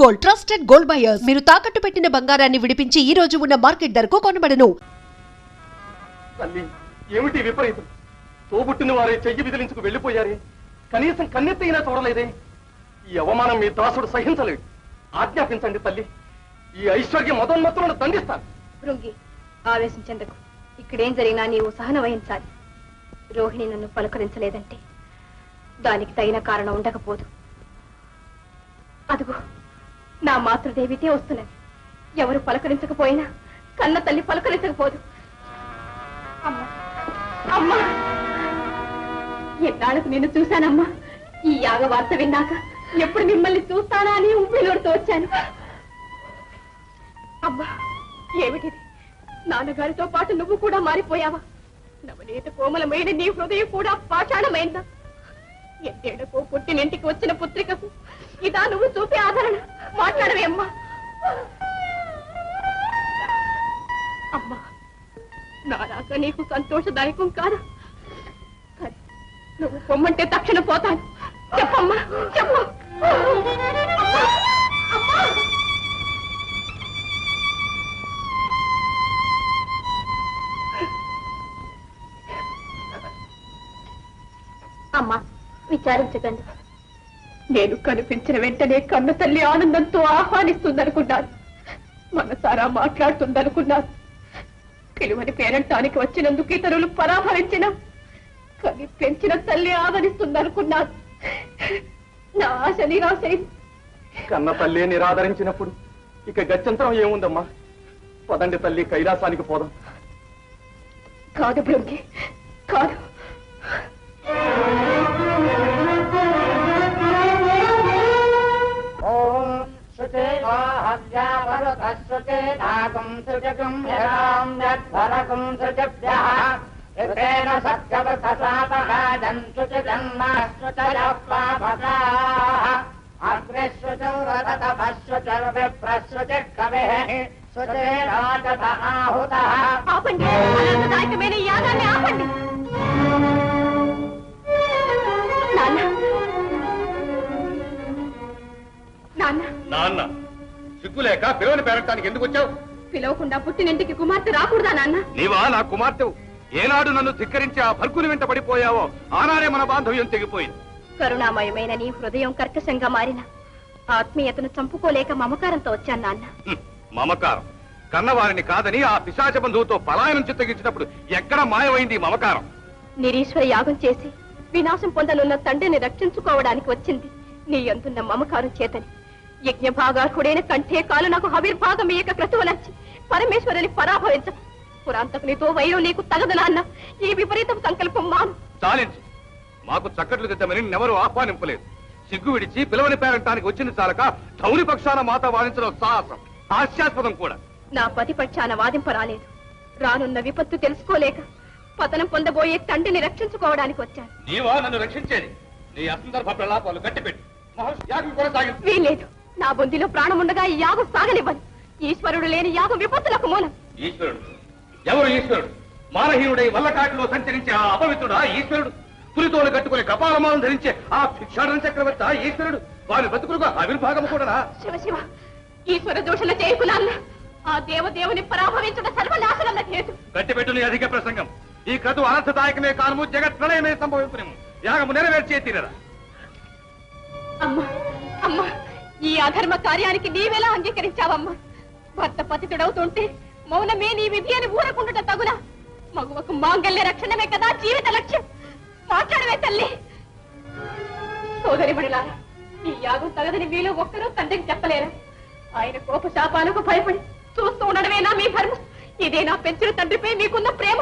Gold, trusted gold buyers. మీరు తాకట్టు పెట్టిన బంగారాన్ని విడిపించి ఈ రోజు ఉన్న మార్కెట్ ధరకు కొనబడను. తల్లి, ఏమిటి విపరీతం? తోబుట్టిన వారే చెయ్యి విదిలించుకు వెళ్లిపోయారే, కనీసం కన్నెత్తైనా చూడలేదే. ఈ అవమానం మీ దాసుడు సహించలేడు. ఆజ్ఞాపించండి తల్లి, ఈ ఐశ్వర్య మదోన్మత్తులను దండిస్తాను. భృంగి, ఆవేశించేందుకు ఇక్కడేం జరిగినా నీవు సహన వహించాలి. రోహిణి నన్ను పలకరించలేదంటే దానికి తగిన కారణం ఉండకపోదు. అదుగో నా మాతృదేవితే వస్తున్నది. ఎవరు పలకరించకపోయినా కన్న తల్లి పలకరించకపోదు. అమ్మా, అమ్మా, ఎన్నాళ్ళకు నిన్ను చూశానమ్మా. ఈ యాగ వార్త విన్నాక ఎప్పుడు మిమ్మల్ని చూస్తానా అని ఉప్పిలోడుతూ వచ్చాను. అమ్మా, ఏమిటిది? నాన్నగారితో పాటు నువ్వు కూడా మారిపోయావా? నవనీత కోమలమైన నీ హృదయం కూడా పాషాణమైందా? ఎంతేళ్లకు పుట్టినింటికి వచ్చిన పుత్రికకు ఇదా నువ్వు చూపే ఆదరణ? మాట్లాడవే అమ్మా. అమ్మా, నారాక నీకు సంతోషదాయకం కాదా? నువ్వు పొమ్మంటే తక్షణ పోతాను. చెప్పమ్మా, చెప్పు. అమ్మా, విచారించకండి. నేను కనిపించిన వెంటనే కన్న తల్లి ఆనందంతో ఆహ్వానిస్తుందనుకున్నాను. మనసారా మాట్లాడుతుందనుకున్నాను. పిలువని పేరంటానికి వచ్చినందుకు ఇతరులు పరాభవించిన కని పెంచిన తల్లి ఆదరిస్తుందనుకున్నాను. నా ఆశ నిరాశైంది. కన్న తల్లి నిరాదరించినప్పుడు ఇక గత్యంతరం ఏముందమ్మా? పదండి తల్లి, కైలాసానికి పోదాం. కాదు భృంగి, కాదు. ఆపండి, అనంతదాయకమైన యాగాన్ని ఆపండి. నాన్న, సిగ్గులేక పిలువని పేరటానికి ఎందుకు వచ్చావు? పిలవకుండా పుట్టినింటికి కుమార్తె రాకూడదా నాన్న? నీవా నా కుమార్తెవు? ఏనాడు నన్ను ధిక్కరించి ఆ భర్గుని వెంట పడిపోయావో ఆనాడే మన బాంధవ్యం తెగిపోయింది. కరుణామయమైన నీ హృదయం కర్కశంగా మారిన ఆత్మీయతను చంపుకోలేక మమకారంతో వచ్చాను నాన్న. మమకారం కన్నవారిని కాదని ఆ పిశాచ బంధువుతో పలాయనం చిత్తగించినప్పుడు ఎక్కడ మాయమైంది మమకారం? నిరీశ్వర యాగం చేసి వినాశం పొందనున్న తండ్రిని రక్షించుకోవడానికి వచ్చింది నీ అందున్న మమకారం చేతని. యజ్ఞ భాగార్హుడైన కంఠే కాలు నాకు హవిర్భాగం ఏక క్రతువునచ్చి పరమేశ్వరుని పరాభవించ. పురాంతకునితో వైరం నీకు తగదు నాన్న. ఈ విపరీతం సంకల్పం మాను. చాలించు. మాకు చక్కట్లు దిద్దమని నెవరూ ఆహ్వానింపలేదు. సిగ్గు విడిచి పిలవని పేరంటానికి వచ్చింది చాలక ధౌని పక్షాన మాత వాదించడం సాహసం, హాస్యాస్పదం కూడా. నా పతి పక్షాన వాదింపరాలేదు. రానున్న విపత్తు తెలుసుకోలేక పతనం పొందబోయే తండ్రిని రక్షించుకోవడానికి వచ్చాను. నీవా నన్ను రక్షించేది? నీ అసందర్భ ప్రలాపాలు గట్టిపెట్టి యాగం కొనసాగించు. వీలేదు. నా బుద్ధిలో ప్రాణముండగా ఈ యాగం సాగనివ్వను. ఈశ్వరుడు లేని యాగం విపత్తులకు మూలం. ఈశ్వరుడు? ఎవరు ఈశ్వరుడు? మానహీనుడై వల్లకాటిలో సంచరించే ఆ అపవిత్రుడా ఈశ్వరుడు? పులితోలు కట్టుకుని కపాలమాలను ధరించే ఆ భిక్షాటన చక్రవర్తి ఈశ్వరుడు? వారి బతుకులకు ఆవిర్భాగం కూడా. శివ శివ, ఈశ్వర దూషణ చేయకున్నాన్న. ఆ దేవదేవుని పరాభవించడం సర్వనాశనం హేతు. గట్టిపెట్టు నీ అధిక ప్రసంగం. ఈ క్రతు అనర్థదాయకమే కానము, జగత్ ప్రళయమే సంభవించునేము. యాగము నెరవేర్చే తీరరా. అమ్మా, అమ్మా, ఈ అధర్మ కార్యానికి నీవెలా అంగీకరించావమ్మా? భర్త పతితుడవుతుంటే మౌనమే నీ విధి అని ఊరకుండుట తగునా? మగువకు మాంగల్య రక్షణమే కదా జీవిత లక్ష్యం. మాట్లాడవే తల్లి. సోదరి మణిలారా, ఈ యాగం తగదని మీలో ఒక్కరూ తండ్రికి చెప్పలేరా? ఆయన కోప శాపాలకు భయపడి చూస్తూ ఉండడమేనా మీ ధర్మం? ఇదే నా పెంచిన తండ్రిపై మీకున్న ప్రేమ?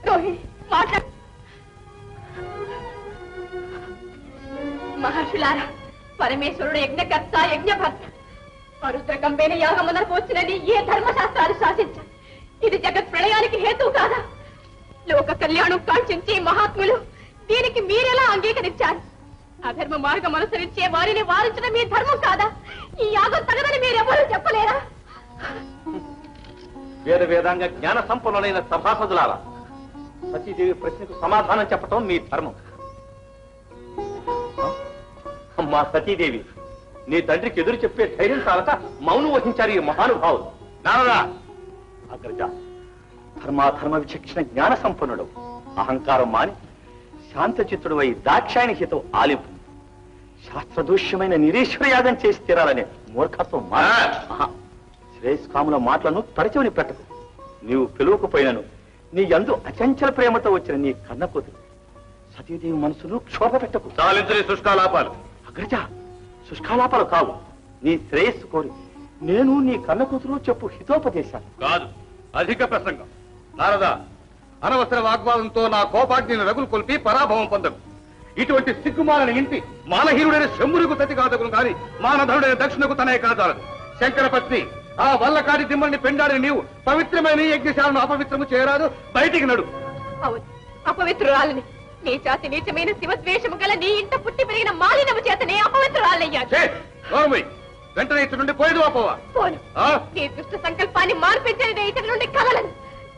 రోహిణి, మాట్లాడు. మహర్షులారా, పరమేశ్వరుడు యజ్ఞకర్త, యజ్ఞభర్త. పరుద్రకంబైన యాగమునకు వచ్చినది ఏ ధర్మశాస్త్రాలు శాసించారు? ఇది జగత్ ప్రళయానికి హేతు కాదా? లోక కళ్యాణం కాంక్షించి మహాత్ములు దీనికి మీరెలా అంగీకరించారు? అధర్మ మార్గం అనుసరించే వారిని వారించడం మీ ధర్మం కాదా? ఈ యాగం తగదని మీరెవరూ చెప్పలేరా? వేద వేదాంగ జ్ఞాన సంపన్నులైన సభాసదులారా, సతీదేవి ప్రశ్నకు సమాధానం చెప్పటం మీ ధర్మం. అమ్మా సతీదేవి, నీ తండ్రికి ఎదురు చెప్పే ధైర్యం చాలక మౌనం వహించారు ఈ మహానుభావులు. నారదా, అగ్రజ, ధర్మాధర్మ విచక్షణ జ్ఞాన సంపన్నుడు, అహంకారం మాని శాంతచిత్తుడు అయి దాక్షాయని హితం ఆలింపు, శాస్త్రదూష్యమైన నిరీశ్వర యాగం చేసి తీరాలనే మూర్ఖత్వం శ్రేయస్కాముల మాటలను తరచవని పెట్టకు. నీవు పిలువకపోయినను నీ యందు అచంచల ప్రేమతో వచ్చిన నీ కన్న కూతురు సతీదేవి మనసును క్షోభ పెట్టకు. చాలించని శుష్కాలాపాలు. అగ్రజ, శుష్కాలాపాలు కావు, నీ శ్రేయస్సు కోరి నేను నీ కన్న కూతురు చెప్పు హితోపదేశాలు కాదు, అధిక ప్రసంగం. నారదా, అనవసర వాగ్వాదంతో నా కోపాగ్నిని రగులు కొల్పి పరాభవం పొందకు. ఇటువంటి సిగ్గుమాలని ఇంటి మానహీనుడైన శంభులకు తతి కాదకును కాని మానధనుడైన దక్షిణకు తనే కాదాలదు. శంకరపత్ని, ఆ వల్లకాడి దిమ్మల్ని పెండాడి నీవు పవిత్రమైన యజ్ఞశాలను అపవిత్రము చేయరాదు. బయటికి నడు. అవును, అపవిత్రురాలని నీ జాతి నీచమైన శివద్వేషము గల నీ ఇంట పుట్టి పెరిగిన మాలినము చేతనే అపవిత్రురాలయ్యాను. వెంటనే ఇతడి నుండి పోయేదు అపోవా. పోను, నీ దుష్ట సంకల్పాన్ని మార్పించని ఇతడి నుండి కదలను.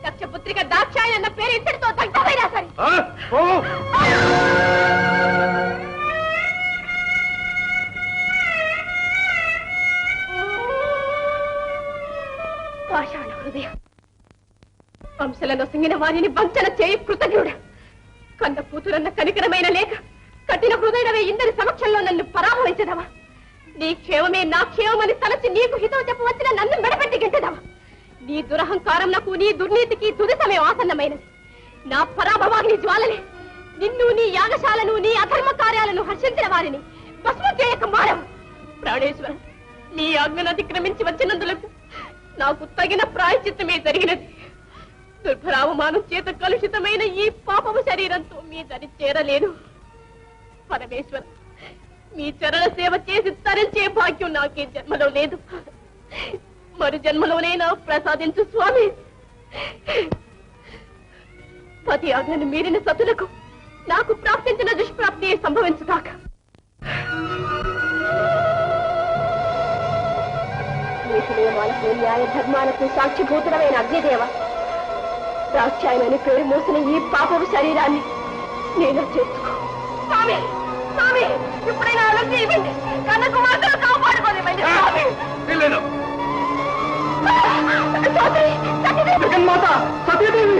దక్షపుత్రిక దాక్షాయని అన్న పేరు ఇంతటితో దగ్ధమైనా సరే. పాషాణ హృదయం, వంశలను సింగిన వారిని వంచన చేయి కృతజ్ఞుడా. కన్న కూతురన్న కనికరమైన లేక కఠిన హృదయమే ఇందరి సమక్షంలో నన్ను పరాభవించదవా? నీ క్షేమమే నా క్షేమమని తలచి నీకు హితం చెప్పవచ్చిన నన్ను మెడపెట్టి గెంటదవా? నీ దురహంకారంకు నీ దుర్నీతికి తుది సమయం ఆసన్నమైనది. నా పరాభవాగ్ని జ్వాలనే నిన్ను, నీ యాగశాలను, నీ అధర్మ కార్యాలను హర్షించిన వారిని భస్మం చేయక మారవు. ప్రాణేశ్వర, నీ ఆజ్ఞను అతిక్రమించి వచ్చినందులకు నాకు తగిన ప్రాయశ్చిత్తమే జరిగినది. దుర్భరావమానం చేత కలుషితమైన ఈ పాపము శరీరంతో మీ దరి చేరలేను. పరమేశ్వర, మీ చరణ సేవ చేసి తరించే భాగ్యం నాకే జన్మలో లేదు. మరు జన్మలోనైనా ప్రసాదించు స్వామి. పతి ఆజ్ఞను మీరిన సతులకు నాకు ప్రాప్తించిన దుష్ప్రాప్తి సంభవించుగాక. నీతి నియమాలకు, న్యాయ ధర్మాలకు సాక్షిభూతుడమైన అగ్నిదేవ, దాక్షాయని పేరు మోసిన ఈ పాపపు శరీరాన్ని నేను చేసుకో. స్వామి, స్వామి, ఇప్పుడైనా ఆలోచన ఇవ్వండి. కన్న కుమార్తెను కాపాడుకోనివ్వండి స్వామి. జగన్మాత సతీదేవి,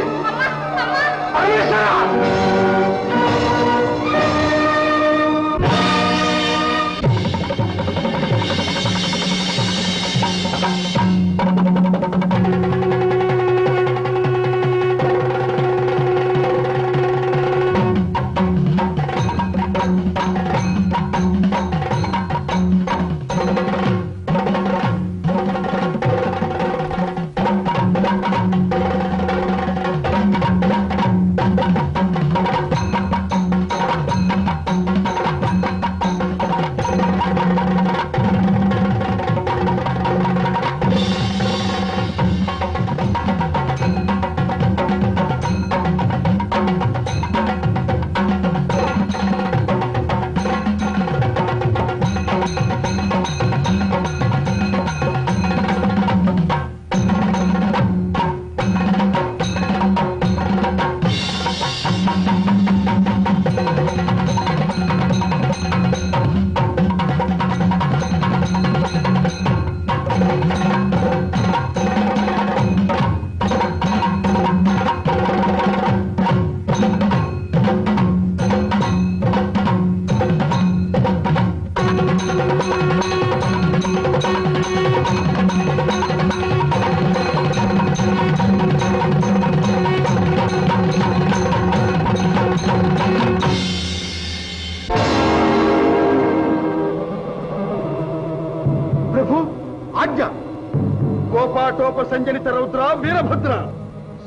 సంజనిత రౌద్ర వీరభద్ర,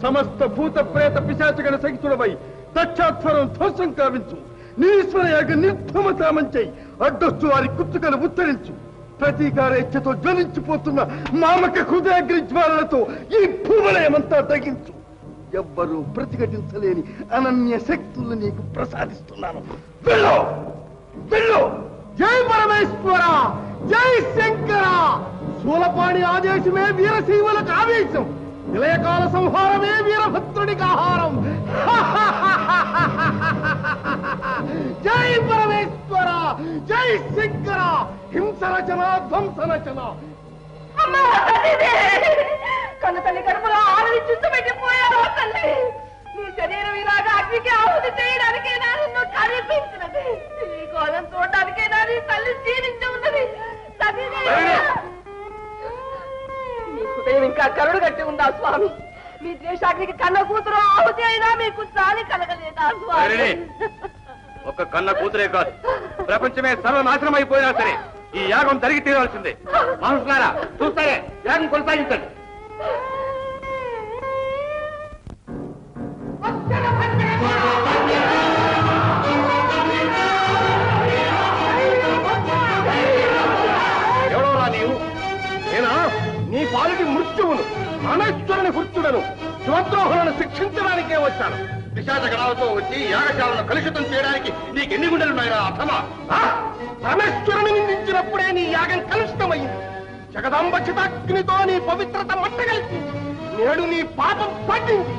సమస్త భూత ప్రేత పిశాచగణ సహితుడవై దక్షాధ్వరం ధ్వంసం కావించు. నీశ్వర యాగ నిర్ధమతామంచై అడ్డొచ్చు వారి కుత్తుకను ఉత్తరించు. ప్రతీకారేచ్ఛతో జ్వలించిపోతున్న మామక హృదయాగ్ని జ్వాలలతో ఈ భూవలయమంతా తగ్గించు. ఎవ్వరూ ప్రతిఘటించలేని అనన్య శక్తులు నీకు ప్రసాదిస్తున్నాను. వెళ్ళు, వెళ్ళు. జై పరమేశ్వర, జై శంకర. శూలపాణి ఆదేశమే వీరశైవులకు ఆవేశం. విలయకాల సంహారమే వీరభద్రుడికి ఆహారం. జై పరమేశ్వర, జై శంకర. హింసరచన ధ్వంసరచన. కన్న తల్లి కడుపులో ఆవిరి చుట్టుపెట్టిపోయావు తల్లి. నీ శరీరం ఇలాగా అగ్నికి ఆహుతి చేయడానికైనా నిన్ను కనిపించినది. నీ కోలం చూడడానికైనా నీ తల్లి జీవించి ఉన్నది. మీ హృదయం ఇంకా కరుడు కట్టి ఉందా స్వామి? మీ ద్వేషాగ్నికి కన్న కూతురు ఆహుతి అయినా మీకు చాలి కలగలేదా స్వామి? ఒక్క కన్న కూతురే కాదు, ప్రపంచమే సర్వనాశనం అయిపోయినా సరే ఈ యాగం జరిగి తీరవలసిందే. మనుషులారా చూస్తారే, యాగం కొనసాగించండి. ఎవడోరా నీవు? నేనా నీ పాలిటి మృత్యువును, పరమేశ్వరుని వృత్తుడను, శివద్రోహులను శిక్షించడానికే వచ్చాను. పిశాచ గణాలతో వచ్చి యాగశాలను కలుషితం చేయడానికి నీకు ఎన్ని గుండెలున్నాయిరా అర్థమా? పరమేశ్వరుని నిందించినప్పుడే నీ యాగం కలుషితమైంది. జగదాంబ చితాగ్నితో నీ పవిత్రత మట్టగలిసి నేడు నీ పాపం పట్టింది.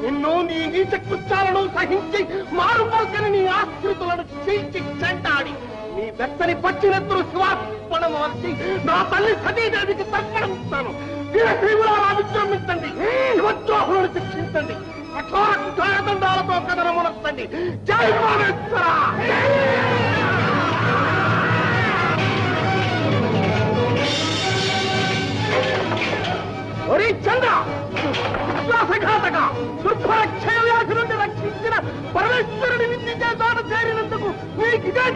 నిన్ను నీ నీచ కృత్యాలను సహించి మారుపరచని నీ ఆశ్రితులను చీల్చి చెంటాడి నీ వెచ్చని పచ్చినెత్తులు శివార్పణము వచ్చి నా తల్లి సతీదేవికి తర్పణిస్తాను. వీరశైవులారా విజృంభించండి, శివద్రోహులను శిక్షించండి, కఠోర దండాలతో కథనమునర్చండి. జై పరమేశ్వర. ఒరి చంద్ర, విశ్వాసఘాతక, దుర్భర క్షయ వ్యాధి నుండి రక్షించిన పరమేశ్వరుని నిందించే చోట చేరినందుకు నీకిదే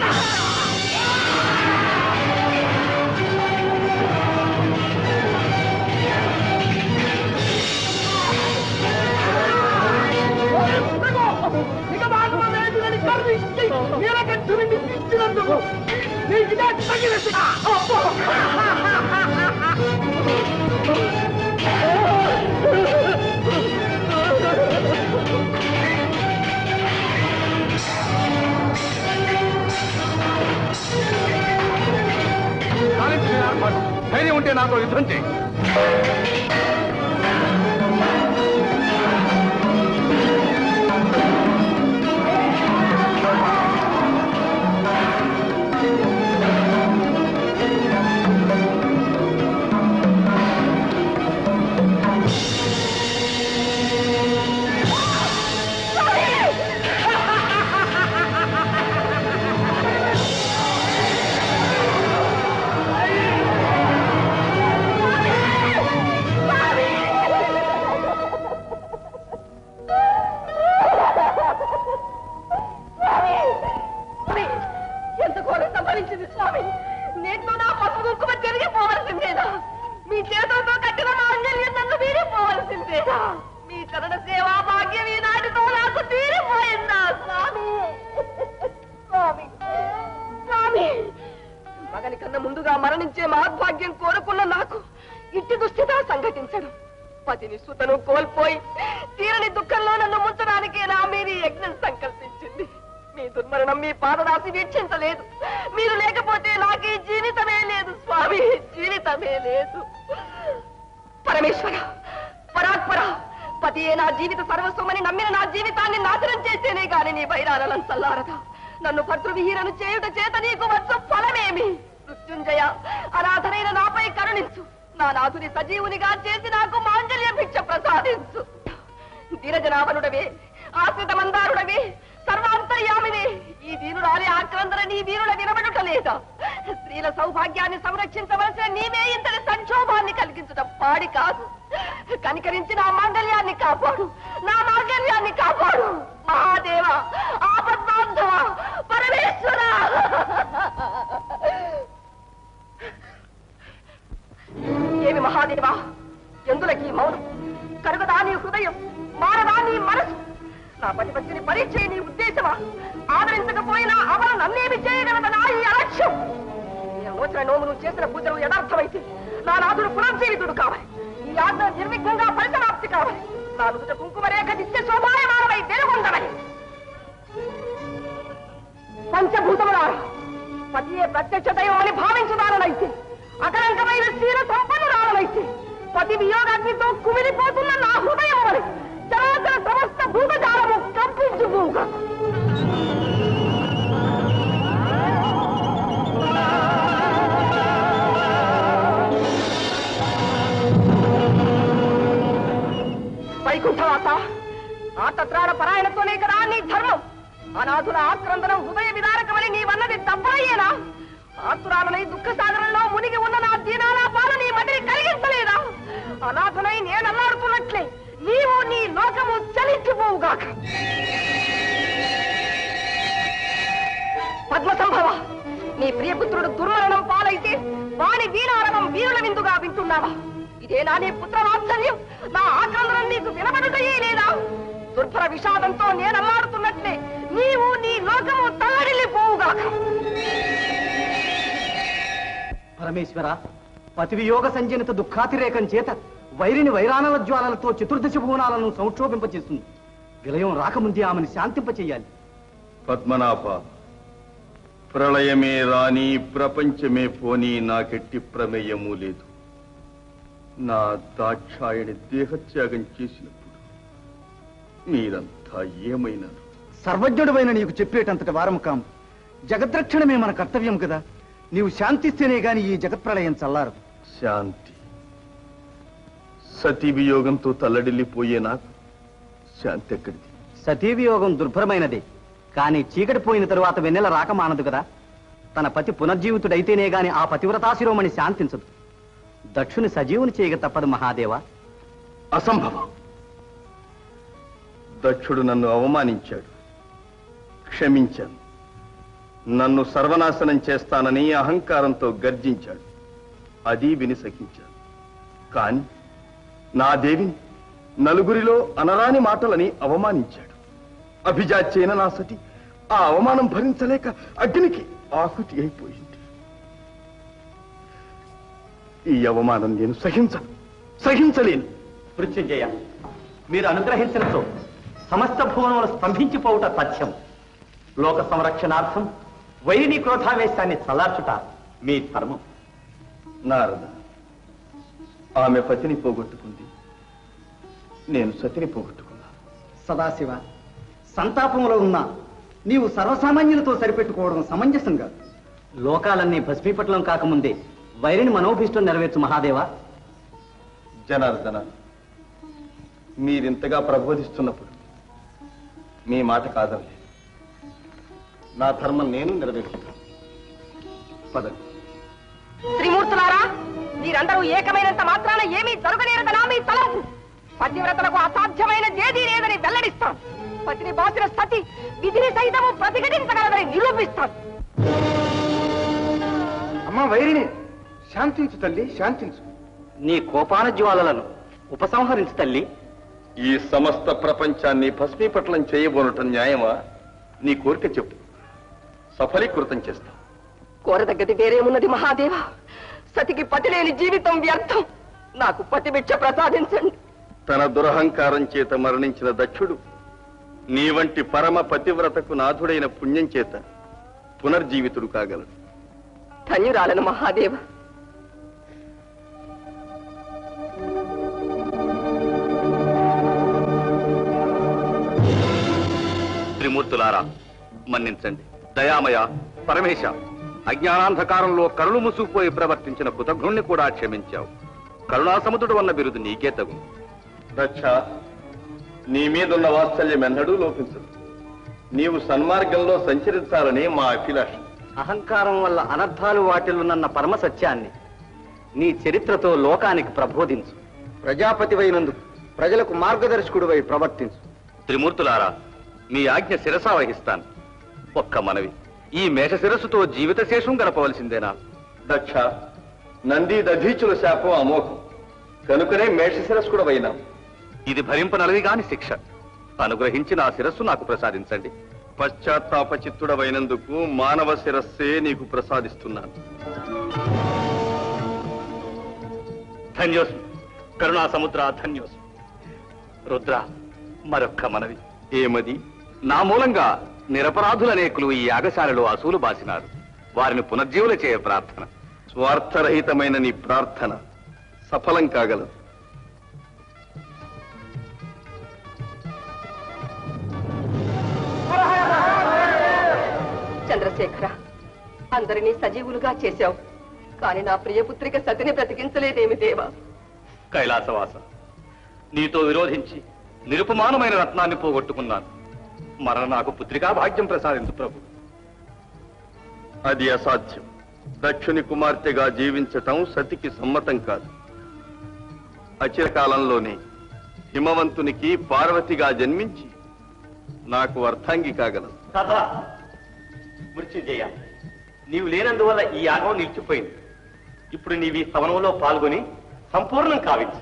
నిగమాగమేదిని కర్ణించి నీలకంఠుని నిందించినందుకు నీకిదే తగిన శిక్ష. ధైర్యం ఉంటే నాతో యుద్ధం చేయి. ఎంత ఘోరం సంభవించింది స్వామి. నేటితో నా పసుపు కుంకుమ తిరిగిపోవలసిందేనా? మీ చేతులతో కట్టిన మాంగళ్యం నన్ను వీరిపోవలసిందేనా? మీ చరణ సేవా భాగ్యం ఈనాటితో నాకు తీరిపోయిందా స్వామి? స్వామి స్వామి, మగని కన్నా ముందుగా మరణించే మహద్భాగ్యం కోరుకున్న నాకు ఇట్టి దుస్థిత సంఘటించడం, పతిని సుతను కోల్పోయి తీరని దుఃఖంలో నన్ను ముంచడానికేనా మీరు ఈ యజ్ఞం సంకల్పించింది? మీ దుర్మరణం మీ పాదదాసి వీక్షించలేదు. మీరు లేకపోతే నాకు ఈ జీవితమే లేదు స్వామి, జీవితమే లేదు. పరమేశ్వర, పరాత్పర, పతియే నా జీవిత సర్వస్వమని నమ్మిన నా జీవితాన్ని నాశనం చేసేనే గాని నీ బైరాలను చల్లారదా? నన్ను భర్తృవిహీనను చేయుట చేత నీకు వచ్చు ఫలమేమి? మృత్యుంజయ, అనాథనైన నాపై కరుణించు. నా నాథుని సజీవునిగా చేసి నాకు మాంగళ్య భిక్ష ప్రసాదించు. ధీరజనాభనుడవే, ఆశ్రిత మందారుడవే, సర్వాంతర్యామినే, ఈ దీనురాలి ఆక్రందన నీ వీరుల వినబడుట లేదా? స్త్రీల సౌభాగ్యాన్ని సంరక్షించవలసిన నీవే ఇంతటి సంక్షోభాన్ని కలిగించడం పాడి కాదు. కనికరించి నా మాంగళ్యాన్ని కాపాడు, నా మాంగళ్యాన్ని కాపాడు. మహాదేవ, ఆపద్బాంధవ, పరమేశ్వర. ఏమి మహాదేవా, ఎందులకి మౌనం? కరుగదా నీ హృదయం, మారదా నీ మనసు? నా పతిపత్తిని పరీక్ష నీ ఉద్దేశమా? ఆదరించకపోయినా అవరు నన్నేమి చేయగలదనా ఈ అలక్ష్యం? నేను నోచిన నోమును చేసిన పూజలు యథార్థమైతే నా నాథుడు పునర్జీవితుడు కావాలి. ఈ ఆజ్ఞ నిర్విఘ్నంగా పరిసమాప్తి కావాలి. నా నుదుట కుంకుమ రేఖ నిత్య శోభాయమానమై వెలుగొందమని. పంచభూతములారా, పతియే ప్రత్యక్ష దైవమని భావించదానైతే, అకలంకమైన శీల సంపన్నురాలనైతే, పతి వియోగాగ్నితో కుమిలిపోతున్న వైకుంఠవాస, ఆతత్రాణ పరాయణతోనే కదా నీ ధర్మం. అనాథుల ఆక్రందనం హృదయ విదారకమని నీవన్నది తప్పయ్యేనా? ఆతురాలనై దుఃఖ సాగరంలో మునిగి ఉన్న నా దీనాల పాలు నీ మదిని కలిగించలేదా? అనాథనై నేనల్లాడుతున్నట్లే నీవు నీ లోకము చలించిపోవుగాక. పద్మసంభవ, నీ ప్రియపుత్రుడు దుర్మరణం పాలైతే వాని వీణారవం వీరుల విందుగా వింటున్నావా? ఇదేనా నీ పుత్ర వాత్సల్యం? నా ఆక్రందనం నీకు వినబడుటయే లేదా? దుర్భర విషాదంతో నేనల్లాడుతున్నట్లే నీవు నీ లోకము తల్లడిల్లిపోవుగాక. పరమేశ్వర, పతివియోగ సంజనిత దుఃఖాతిరేకం చేత వైరిని వైరానల జ్వాలలతో చతుర్దశ భువనాలను సంక్షోభింపచేస్తుంది. విలయం రాకముందే ఆమెను శాంతింపచేయాలి. పద్మనాభ, ప్రళయమే రాని ప్రపంచమే పోని నాకెట్టి ప్రమేయము లేదు. నా దాక్షాయణి దేహత్యాగం చేసినప్పుడు మీరంతా ఏమైనారు? సర్వజ్ఞుడమైన నీకు చెప్పేటంతటి వారము కాము. జగద్రక్షణమే మన కర్తవ్యం కదా. నీవు శాంతిస్తేనే గాని ఈ జగత్ప్రళయం చల్లారదు. శాంతి? సతీ వియోగంతో తల్లడిల్లిపోయే నాకు శాంతి ఎక్కడిది? సతీవియోగం దుర్భరమైనదే, కానీ చీకటి పోయిన తరువాత వెన్నెల రాక మానదు కదా. తన పతి పునర్జీవితుడైతేనే గాని ఆ పతివ్రతాశిరోమణి శాంతించదు. దక్షుని సజీవుని చేయక తప్పదు మహాదేవా. అసంభవం. దక్షుడు నన్ను అవమానించాడు, క్షమించాను. నన్ను సర్వనాశనం చేస్తానని అహంకారంతో గర్జించాడు, అది విని సహించాను. కాని నా దేవిని నలుగురిలో అనరాని మాటలని అవమానించాడు. అభిజాత్యైన నా సతి ఆ అవమానం భరించలేక అగ్నికి ఆహుతి అయిపోయింది. ఈ అవమానం నేను సహించలేను. మృత్యుంజయ, మీరు అనుగ్రహించినతో సమస్త భువనములు స్తంభించిపోవుట తథ్యం. లోక సంరక్షణార్థం వైరిని క్రోధావేశాన్ని చల్లార్చుట మీ ధర్మం. నారద, ఆమె పతిని పోగొట్టుకుంది, నేను సతిని పోగొట్టుకున్నా. సదాశివ, సంతాపంలో ఉన్నా నీవు సర్వసామాన్యులతో సరిపెట్టుకోవడం సమంజసంగా. లోకాలన్నీ భస్మీపట్లం కాకముందే వైరిని మనోభీష్టం నెరవేర్చు మహాదేవా. జనార్దన, మీరింతగా ప్రబోధిస్తున్నప్పుడు మీ మాట కాదండి. నా ధర్మం నేను నెరవేర్చుతాను. పదండి. త్రిమూర్తులారా, మీరందరూ ఏకమైనంత మాత్రాన ఏమీ జరగలేరదనా మీ తలపు? పతివ్రతలకు అసాధ్యమైన ఏదీ లేదని వెల్లడిస్తాం. పతిని బాసిన సతి విధిని సైతము ప్రతిఘటించగలదని నిరూపిస్తాం. అమ్మా వైరిని, శాంతించు తల్లి, శాంతించు. నీ కోపాన జ్వాలలను ఉపసంహరించు తల్లి. ఈ సమస్త ప్రపంచాన్ని భస్మీపట్లం చేయబోనటం న్యాయమా? నీ కోరిక చెప్పు, సఫలీకృతం చేస్తాం. కోరదగ్గది వేరేమున్నది మహాదేవ. సతికి పతి లేని జీవితం వ్యర్థం. నాకు పతి భిక్ష ప్రసాదించండి. తన దురహంకారం చేత మరణించిన దక్షుడు నీ వంటి పరమ పతివ్రతకు నాథుడైన పుణ్యం చేత పునర్జీవితుడు కాగలడు. ధన్యురాలను మహాదేవ. త్రిమూర్తులారా, మన్నించండి. దయామయ, పరమేశ, అజ్ఞానాంధకారంలో కరుణ ముసుగుపోయి ప్రవర్తించిన కృతజ్ఞుణ్ణి కూడా క్షమించావు. కరుణాసముద్రుడు అన్న బిరుదు నీకే తగు. దక్ష, నీ మీదున్న వాత్సల్యం ఎన్నడూ లోపించదు. నీవు సన్మార్గంలో సంచరించాలని మా అభిలాష. అహంకారం వల్ల అనర్థాలు వాటిల్లునన్న పరమ సత్యాన్ని నీ చరిత్రతో లోకానికి ప్రబోధించు. ప్రజాపతివైనందుకు ప్రజలకు మార్గదర్శకుడివై ప్రవర్తించు. త్రిమూర్తులారా, మీ ఆజ్ఞ శిరసా వహిస్తాను. ఒక్క మనవి, ఈ మేష శిరస్సుతో జీవిత శేషం గడపవలసిందేనా? దక్ష, నంది దధీచుల శాపం అమోఘం కనుకనే మేష శిరస్సు కూడా అయినా. ఇది భరింపనలవి గాని శిక్ష. అనుగ్రహించి నా శిరస్సు నాకు ప్రసాదించండి. పశ్చాత్తాప చిత్తుడవైనందుకు మానవ శిరస్సే నీకు ప్రసాదిస్తున్నాను. ధన్యోస్మి కరుణా సముద్ర, ధన్యోస్మి. రుద్ర, మరొక్క మనవి. ఏమది? నా మూలంగా నిరపరాధులనేకులు ఈ యాగశాలలో అసూలు బాసినారు. వారిని పునర్జీవుల చేయ ప్రార్థన. స్వార్థరహితమైన నీ ప్రార్థన సఫలం కాగలదు. చంద్రశేఖర, అందరినీ సజీవులుగా చేశావు, కానీ నా ప్రియపుత్రిక సతిని బ్రతికించలేదేమి దేవా? కైలాసవాస, నీతో విరోధించి నిరుపమానమైన రత్నాన్ని పోగొట్టుకున్నాను. మరణ నాకు పుత్రికా భాగ్యం ప్రసాదించు ప్రభు. అది అసాధ్యం. దక్షుని కుమార్తెగా జీవించటం సతికి సమ్మతం కాదు. అచిరకాలంలోనే హిమవంతునికి పార్వతిగా జన్మించి నాకు అర్థాంగి కాగలదు. సదా మృత్యుంజయ, నీవు లేనందువల్ల ఈ యాగం నిలిచిపోయింది. ఇప్పుడు నీవి సవనంలో పాల్గొని సంపూర్ణం కావించు.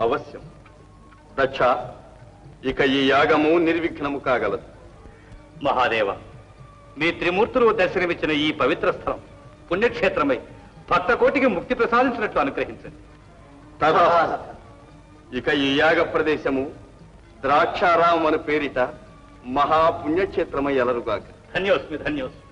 అవశ్యం. దక్ష, ఇక ఈ యాగము నిర్విఘ్నము కాగలదు. మహాదేవ, మీ త్రిమూర్తులు దర్శనమిచ్చిన ఈ పవిత్ర స్థలం పుణ్యక్షేత్రమై భక్తకోటికి ముక్తి ప్రసాదించినట్లు అనుగ్రహించండి. తథా. ఇక ఈ యాగ ప్రదేశము ద్రాక్షారామం అను పేరిట మహాపుణ్యక్షేత్రమై అలరుగాక. ధన్యోస్మి ధన్యోస్మి.